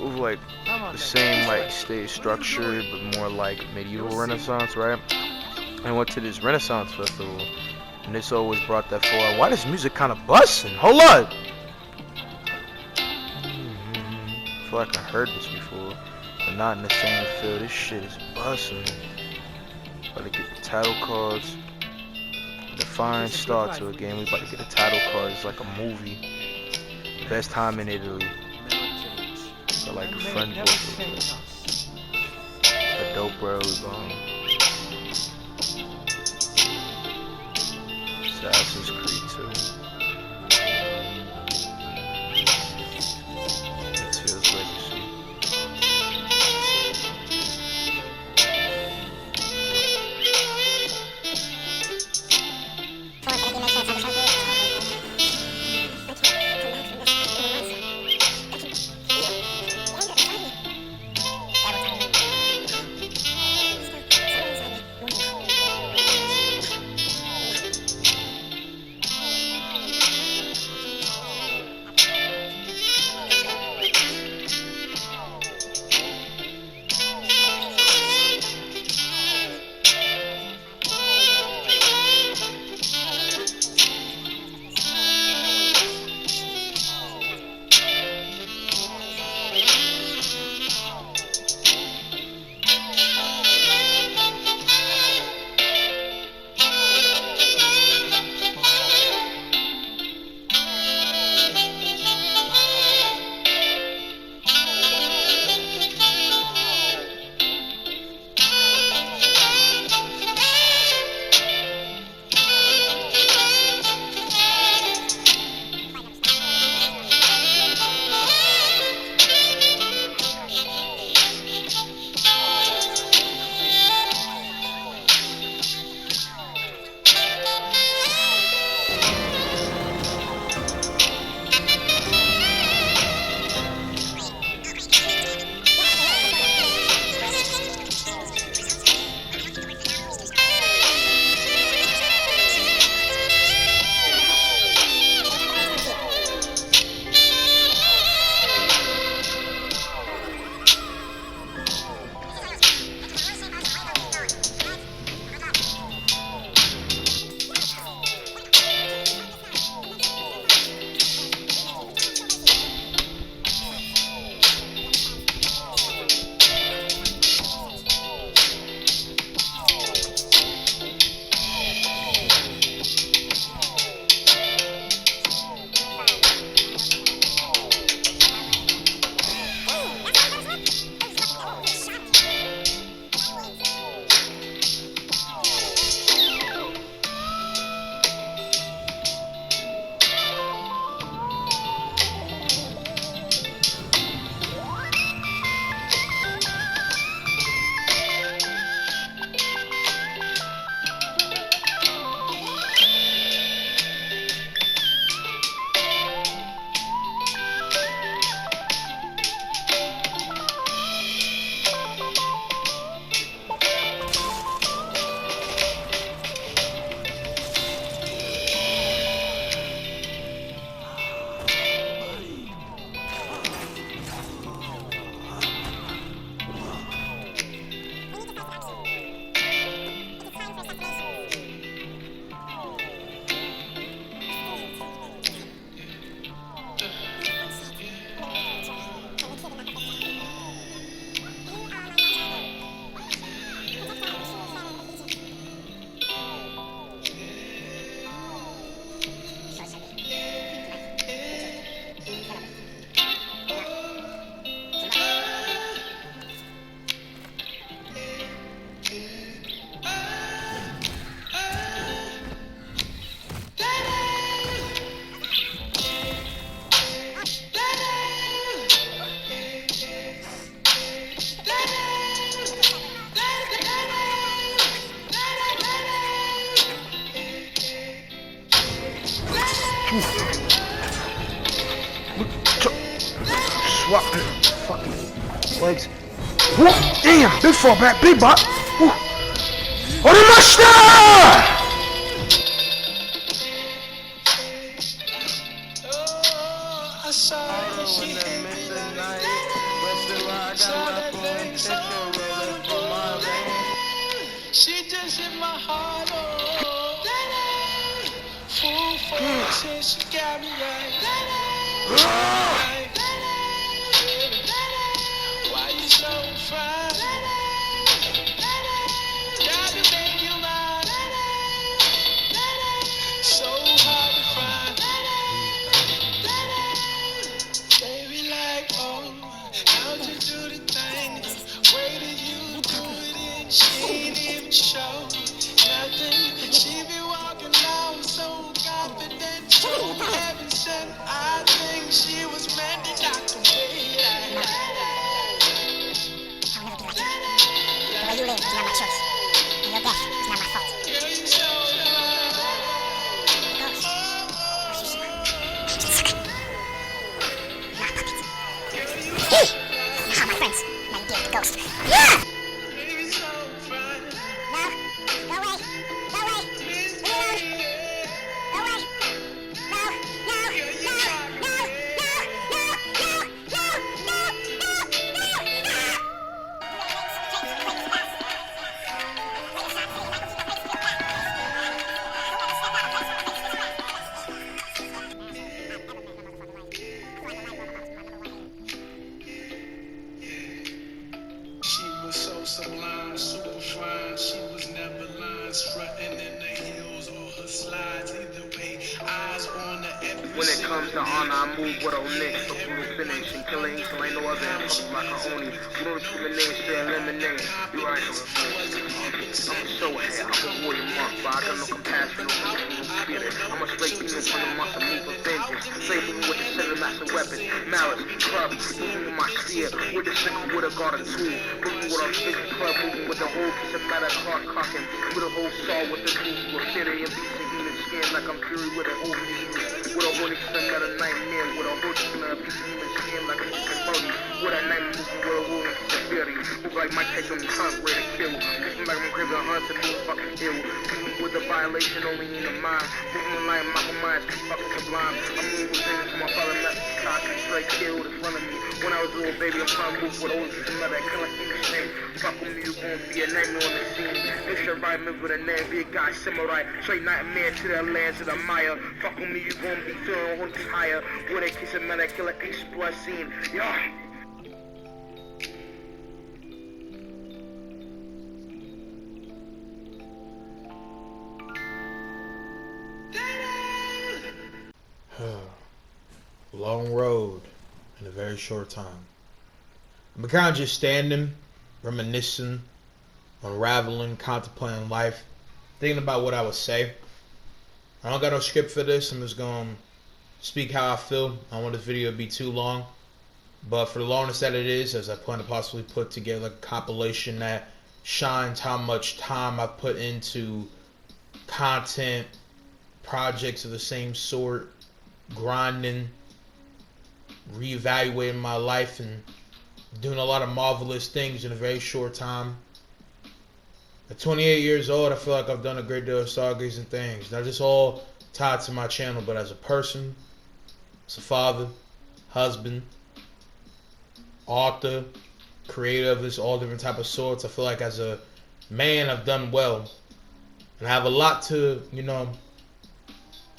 of like the same like stage structure, but more like medieval Renaissance, right? I went to this Renaissance festival, and this always brought that forward. Why this music kind of busting? Hold on. I feel like I heard this before, but not in the same feel. This shit is busting. About to get the title cards. The fine start to a game. We about to get the title cards. It's like a movie. Best time in Italy. Got like a friend book. A dope bro. Assassin's Creed 2. Tales Legacy. Swap fucking legs. Whoop! Damn! Big fall back, big bot. Orimashita! potential rolling through my veins. She just hit my heart, oh. Full force, and she got me right. Why you so fine? Gotta make you mine. So hard to find. Baby, like, oh, how'd you do the thing? Way did you do it and she ain't even show nothing. She be walking out so confident, so heaven sent. I think she was meant to knock away. The way you live is not my choice, and your death is not my fault. Girl, you so How my friends might be the ghost. Yeah! baby, so fine. No! Go away! Go away! Leave me alone! Go away! No! No! No! No! No! No! No! No! She was so sublime, super fine. She was never lying, strutting in the hills or her slides. Either way, eyes on the every When it comes to honor, I move with old nicks, so brutal finish and killing, so ain't no other and fuck like I own it. Blue discriminate, straight eliminate. You right, I'm so ahead, I'm a warrior monk, but I got no compassion, no brutal spirit. I'm a straight demon from the monster, move for vengeance. Slave moving with the seven master weapons, malice, club, moving with my clear, with the sickle, with a garden tool, moving with a fixed club, moving with the whole piece of metal, clock cocking, with a whole saw with the tools, with theory and beast and human skin, like I'm fury with a whole with a holy son, not a nightmare, with a whole a piece of human skin, like a fucking body, with a night moving with a holy piece of beauty, move like Mike Tyson, hunt, ready to kill, moving like I'm craving hunt to move fucking ill, moving with a violation only in the mind, moving like Michael Myers, fucking sublime, I'm moving with things from my father, left cock, and straight killed in front of me, when I was a little baby, I'm trying to move with old piece of metal, killing English name, fuck with me, you gon' be a nightmare on the scene, make sure I remember the name, be a guy, samurai, straight nightmare to the lands of the Maya, fuck with me, you gon' be feeling on higher, with a kiss of metal, killer H+ scene, yeah. Long road in a very short time. I'm kind of just standing, reminiscing, unraveling, contemplating life, thinking about what I would say. I don't got no script for this. I'm just going to speak how I feel. I don't want this video to be too long. But for the longest that it is, as I plan to possibly put together like a compilation that shines how much time I put into content, projects of the same sort, grinding, reevaluating my life, and doing a lot of marvelous things in a very short time. At 28 years old, I feel like I've done a great deal of stargazing things. Not just all tied to my channel, but as a person, as a father, husband, author, creator of this all different type of sorts. I feel like as a man, I've done well. And I have a lot to,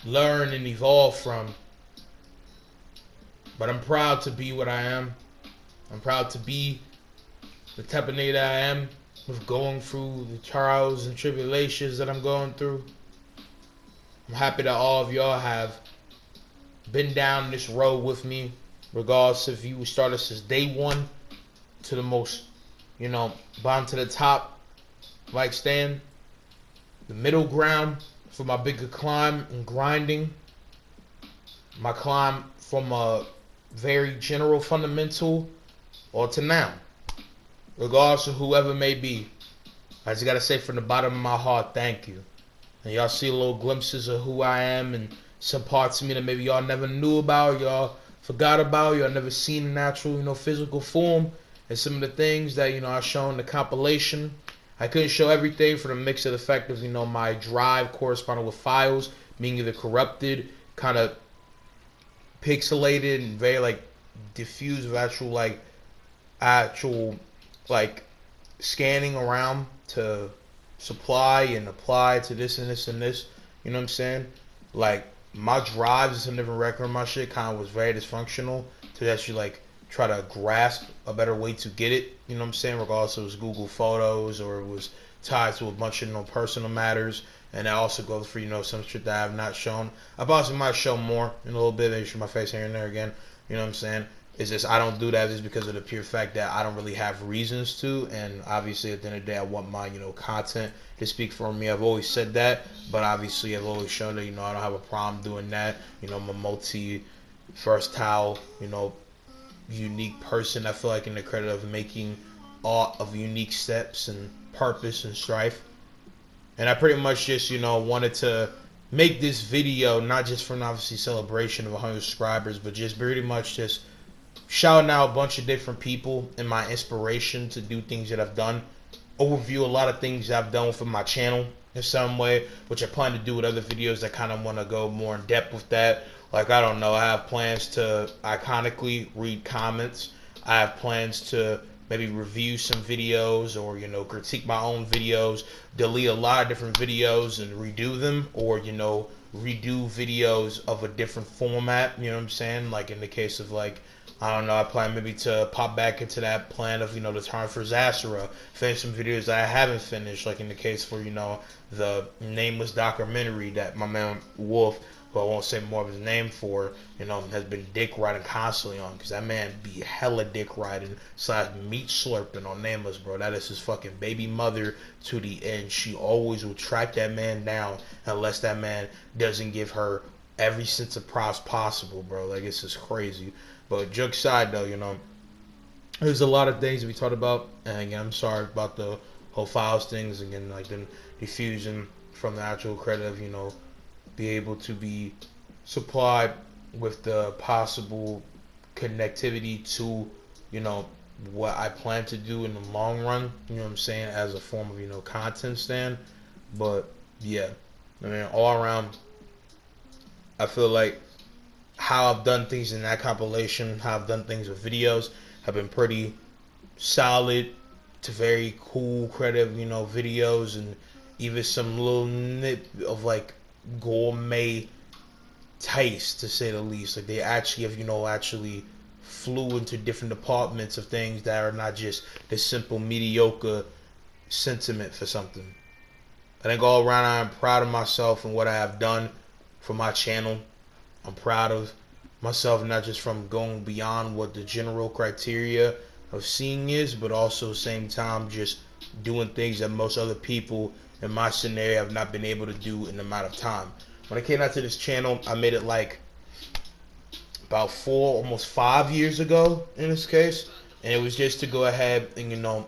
learn and evolve from. But I'm proud to be what I am. I'm proud to be the type of nigga that I am, with going through the trials and tribulations that I'm going through. I'm happy that all of y'all have been down this road with me, regardless if you started since day one to the most, bottom to the top, like stand, the middle ground for my bigger climb and grinding, my climb from a very general fundamental or to now, regardless of whoever may be. I just gotta say from the bottom of my heart, thank you. And y'all see little glimpses of who I am and some parts of me that maybe y'all never knew about, y'all forgot about, y'all never seen in natural, physical form. And some of the things that, I show in the compilation. I couldn't show everything for the mix of the fact of, my drive corresponding with files being either corrupted, kind of pixelated, and very, diffused with actual scanning around to supply and apply to this and this and this. You know what I'm saying? Like, my drive is a different record on my shit kind of was very dysfunctional to actually like try to grasp a better way to get it. You know what I'm saying? Regardless if it was Google Photos or it was tied to a bunch of personal matters. And that also goes for some shit that I have not shown. I possibly might show more in a little bit, maybe show my face here and there again. You know what I'm saying? It's just I don't do that just because of the pure fact that I don't really have reasons to, and obviously at the end of the day I want my content to speak for me. I've always said that, but obviously I've always shown that I don't have a problem doing that. I'm a multi-versatile, unique person. I feel like in the credit of making art of unique steps and purpose and strife. And I pretty much just wanted to make this video not just for an obviously celebration of 100 subscribers, but just pretty much just shouting out a bunch of different people and my inspiration to do things that I've done. Overview a lot of things that I've done with my channel in some way, which I plan to do with other videos that kind of want to go more in depth with that. Like, I don't know, I have plans to iconically read comments. I have plans to maybe review some videos or, critique my own videos, delete a lot of different videos and redo them, or, redo videos of a different format, you know what I'm saying? Like in the case of like, I don't know, I plan maybe to pop back into that plan of, the Time for Zassera, finish some videos that I haven't finished, like in the case for, the nameless documentary that my man Wolf, who I won't say more of his name for, has been dick riding constantly on, because that man be hella dick riding / meat slurping on Nameless, bro. That is his fucking baby mother to the end. She always will track that man down unless that man doesn't give her every sense of props possible, bro. Like, it's just crazy. But joke aside, though, there's a lot of things we talked about, and again, I'm sorry about the whole files things, again, like the diffusion from the actual credit of, be able to be supplied with the possible connectivity to, what I plan to do in the long run, you know what I'm saying, as a form of, content stand. But, yeah, I mean, all around, I feel like how I've done things in that compilation, how I've done things with videos, have been pretty solid to very cool, creative, videos, and even some little nip of, like, gourmet taste, to say the least. Like, they actually have, actually flew into different departments of things that are not just the simple mediocre sentiment for something. I think all around I'm proud of myself and what I have done for my channel. I'm proud of myself, not just from going beyond what the general criteria of seeing is, but also same time just doing things that most other people in my scenario have not been able to do in the amount of time. When I came out to this channel, I made it like about 4, almost 5 years ago in this case, and it was just to go ahead and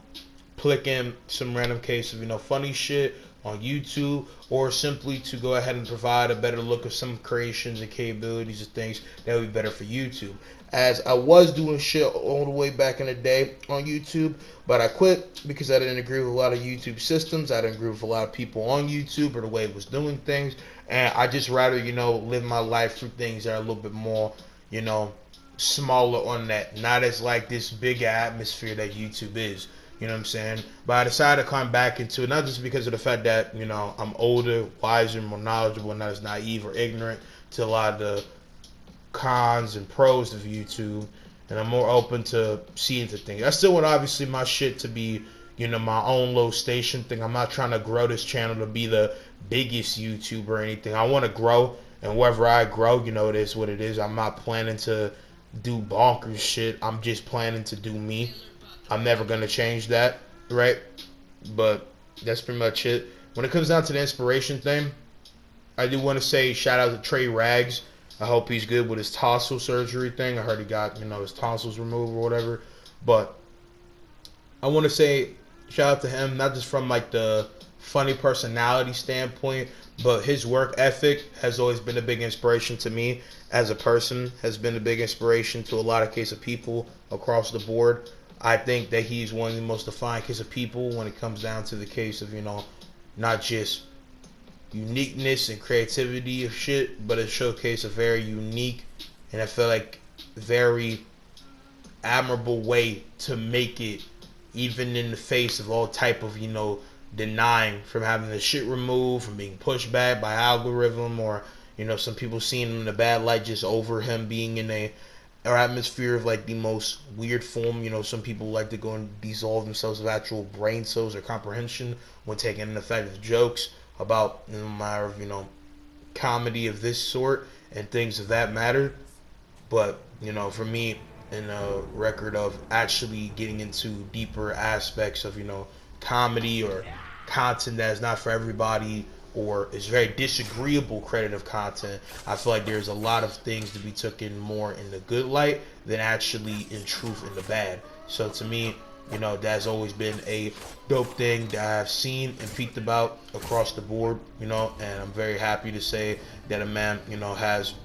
click in some random case of funny shit on YouTube, or simply to go ahead and provide a better look of some creations and capabilities of things that would be better for YouTube. As I was doing shit all the way back in the day on YouTube, but I quit because I didn't agree with a lot of YouTube systems. I didn't agree with a lot of people on YouTube or the way it was doing things, and I just rather live my life through things that are a little bit more smaller on that, not as like this big atmosphere that YouTube is. You know what I'm saying? But I decided to come back into it, not just because of the fact that, I'm older, wiser, more knowledgeable, not as naive or ignorant to a lot of the cons and pros of YouTube, and I'm more open to seeing the things. I still want, obviously, my shit to be, my own little station thing. I'm not trying to grow this channel to be the biggest YouTuber or anything. I want to grow, and wherever I grow, it is what it is. I'm not planning to do bonkers shit. I'm just planning to do me. I'm never going to change that, right? But that's pretty much it. When it comes down to the inspiration thing, I do want to say shout out to Trey Rags. I hope he's good with his tonsil surgery thing. I heard he got, his tonsils removed or whatever. But I want to say shout out to him, not just from like the funny personality standpoint, but his work ethic has always been a big inspiration to me as a person, has been a big inspiration to a lot of case of people across the board. I think that he's one of the most defined case of people when it comes down to the case of, not just uniqueness and creativity of shit, but a showcase a very unique and I feel like very admirable way to make it even in the face of all type of, denying, from having the shit removed, from being pushed back by algorithm, or, some people seeing him in a bad light just over him being in a or atmosphere of like the most weird form. Some people like to go and dissolve themselves of actual brain cells or comprehension when taking in effective jokes about no matter of, comedy of this sort and things of that matter. But, for me, in a record of actually getting into deeper aspects of, comedy or content that is not for everybody, or is very disagreeable creative content, I feel like there's a lot of things to be taken more in the good light than actually in truth in the bad. So to me, that's always been a dope thing that I've seen and peeked about across the board, and I'm very happy to say that a man, has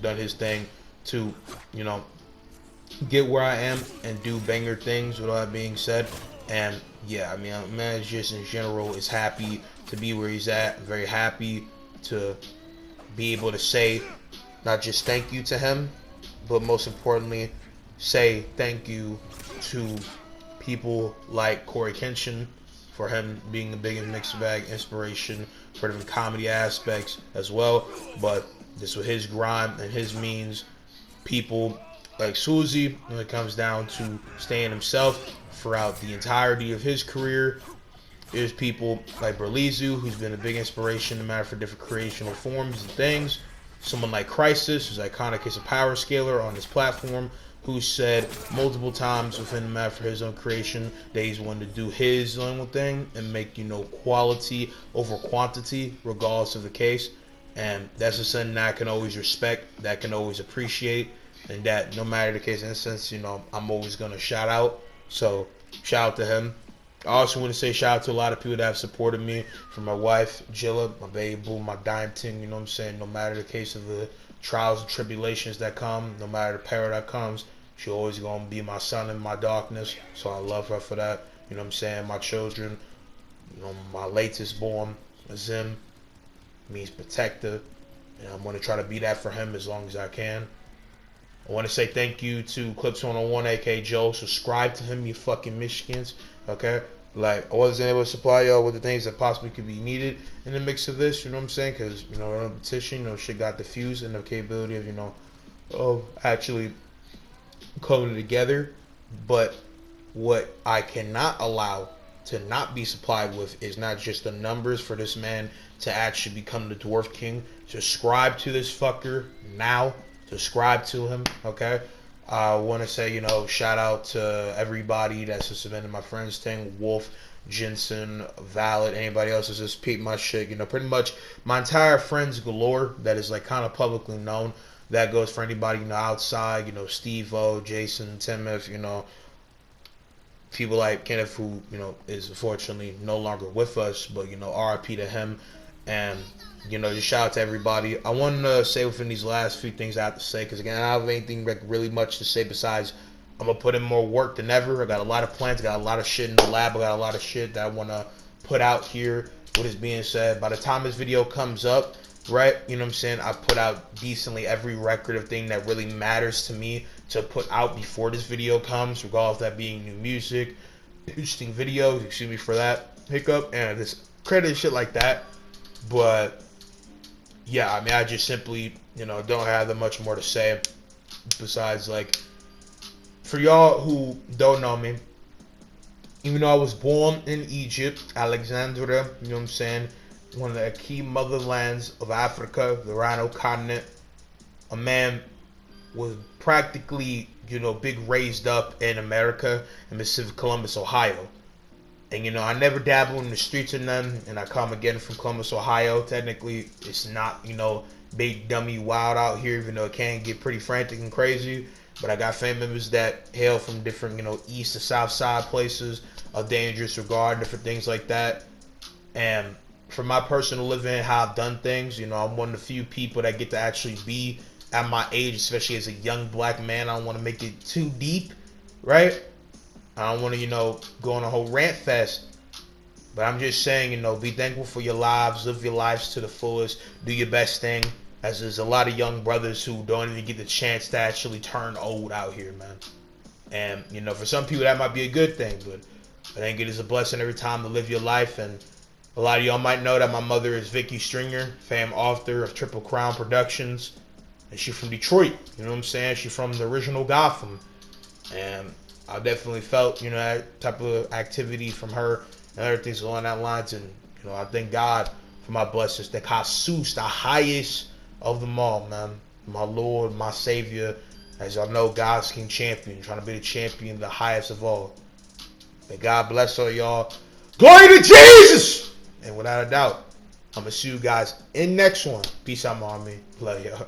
done his thing to, get where I am and do banger things, with all that being said. And yeah, I mean, man just in general is happy to be where he's at. I'm very happy to be able to say not just thank you to him, but most importantly, say thank you to people like Corey Kenshin for him being a big mixed bag inspiration for different comedy aspects as well. But this with his grind and his means, people like Suzy, when it comes down to staying himself throughout the entirety of his career. There's people like Berlizu, who's been a big inspiration no matter for different creational forms and things. Someone like Crisis, who's iconic as a power scaler on his platform, who said multiple times within the matter for his own creation that he's wanted to do his own thing and make, quality over quantity, regardless of the case. And that's just something that I can always respect, that I can always appreciate, and that no matter the case, in a sense, I'm always going to shout out. So, shout out to him. I also want to say shout out to a lot of people that have supported me, from my wife, Jilla, my baby boo, my dime ting, no matter the case of the trials and tribulations that come, no matter the peril that comes, she always going to be my sun in my darkness, so I love her for that, my children, my latest born, Azim, means protector, and I'm going to try to be that for him as long as I can. I want to say thank you to Clips 101, aka Joe. Subscribe to him, you fucking Michigans, okay? Like, I wasn't able to supply y'all with the things that possibly could be needed in the mix of this, because, repetition, shit got diffused, and the capability of, of actually coming together. But what I cannot allow to not be supplied with is not just the numbers for this man to actually become the Dwarf King. Subscribe to this fucker now. Subscribe to him, okay? I want to say, shout out to everybody that's submitted my friends thing, Wolf, Jensen, Valid, anybody else that's just peeped my shit. Pretty much my entire friends galore that is like kind of publicly known. That goes for anybody, outside, Steve-O, Jason, Timoth, people like Kenneth, who, is unfortunately no longer with us, but, RIP to him. And, just shout out to everybody. I wanted to say within these last few things I have to say, because again, I don't have anything like really much to say besides I'm going to put in more work than ever. I got a lot of plans, got a lot of shit in the lab, I got a lot of shit that I want to put out here. With this being said, by the time this video comes up, right, I put out decently every record of thing that really matters to me to put out before this video comes, regardless of that being new music, interesting videos, excuse me for that hiccup, and this credit shit like that. But yeah, I mean, I just simply, don't have that much more to say besides, like, for y'all who don't know me, even though I was born in Egypt, Alexandria, one of the key motherlands of Africa, the Rhino continent, a man was practically, big raised up in America, in Pacific Columbus, Ohio. And, I never dabble in the streets or none, and I come again from Columbus, Ohio. Technically, it's not, big dummy wild out here, even though it can get pretty frantic and crazy. But I got family members that hail from different, east to south side places of dangerous regard, different things like that. And from my personal living, how I've done things, I'm one of the few people that get to actually be at my age, especially as a young black man. I don't want to make it too deep, right? I don't want to, go on a whole rant fest. But I'm just saying, be thankful for your lives. Live your lives to the fullest. Do your best thing. As there's a lot of young brothers who don't even get the chance to actually turn old out here, man. And, for some people that might be a good thing. But I think it is a blessing every time to live your life. And a lot of y'all might know that my mother is Vicky Stringer, fam author of Triple Crown Productions. And she's from Detroit, you know what I'm saying? She's from the original Gotham. And I definitely felt, you know, that type of activity from her and other things along that lines. And, you know, I thank God for my blessings. The Jesus, the highest of them all, man. My Lord, my Savior. As y'all know, Godsking Champion. Trying to be the champion, the highest of all. May God bless all y'all. Glory to Jesus! And without a doubt, I'm going to see you guys in next one. Peace out, mommy. Love y'all.